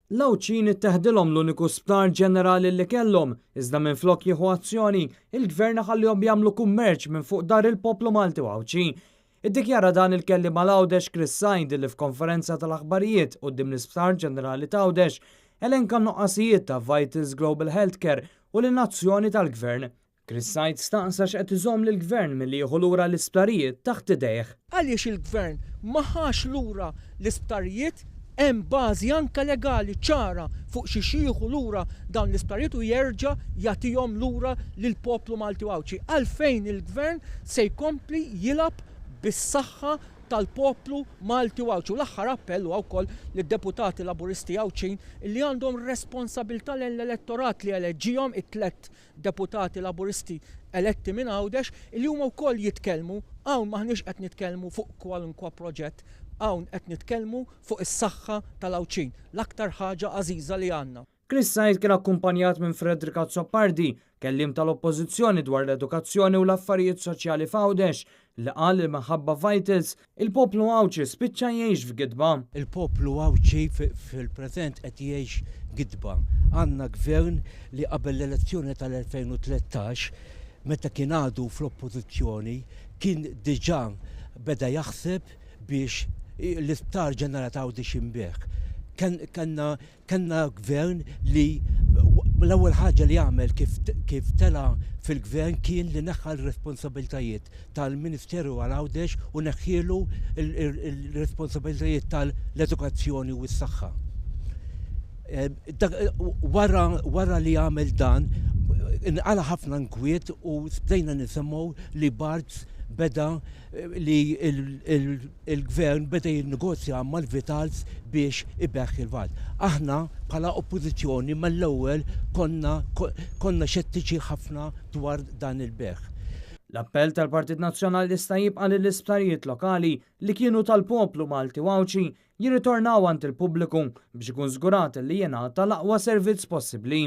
L-Awċin itteħdilhom l-uniku sptar ġenerali li kellhom, iżda minflok jieħu azzjoni, il-Gvern ħallihom jagħmlu kummerċ minn fuq dar il-poplu Malti u Awċin. Iddikjara dan il-kelli mal-Għawdex Chris Sajd li f'konferenza tal-aħbarijiet quddiem l-Isptar Ġenerali ta' Għawdex elenka noqqasijiet ta' Vitals Global Healthcare u l-inazzjoni tal-Gvern. Chris Sajd staqsa x'qed iżomm lill-Gvern milli jieħu lura l-isptarijiet taħt idejh. Għaliex il-Gvern ma ħax lura l-isptarijiet hemm bażi anke legali ċara fuq xi jieħu lura dawn l-isptarijiet u jerġa' jagħtihom lura lill-poplu Malti u Awċi. Għalfejn il-Gvern se jkompli jilab bis-saħħa tal-poplu Malti u Awċi. U l-aħħar appell huwa wkoll lid-deputati laburisti Awċin li għandhom responsabilità l-elettorat li eleġġihom it-tlet deputati laburisti eletti minn Għawdex li huma wkoll jitkellmu hawn maħniex qed nitkellmu fuq kwalunkwa proġett, hawn qed nitkellmu fuq is-saħħa tal-Awċin, l-aktar ħaġa għażiża li għandna. Chris Sajd kien akkumpanjat minn Fredrika Zoppardi, kellim tal-Oppożizzjoni dwar l-edukazzjoni u l-affarijiet soċjali f'Għawdex li qal li minħabba Vitals il-poplu Awċi spiċċa jgħix f'gidba. Il-poplu Awċi fil-preżent qed jgħix gidba. Għandna gvern li qabel l-elezzjoni tal-2013 meta kien għadu fl-oppożizzjoni kien diġà beda jaħseb biex l-Isptar Ġenerali ta' Għawdex jinbigħ. Kanna gvern li l-ewwel ħaġa li għamel kif tela fil-gvern kien li neħħa l-responsabiltajiet tal-Ministeru għal Għawdex u neħħielu l-responsabiltajiet tal-edukazzjoni u s-saħħa. Wara li għamel dan, inqala ħafna nkwiet u bdejna nisemgħu li Barts beda li il-Gvern beda jinnegozja mal-Vitals biex ibeħħ il-Valt. Aħna bħala oppożizzjoni mal-ewwel konna xettiċi ħafna dwar dan il-beħ. L-appell tal-Partit Nazzjonalista jibqa' lill-isptarijiet lokali li kienu tal-poplu Malti u Awċi jirritornaw għand il-pubbliku biex ikun żgurat li jingħata l-aqwa servizz possibbli.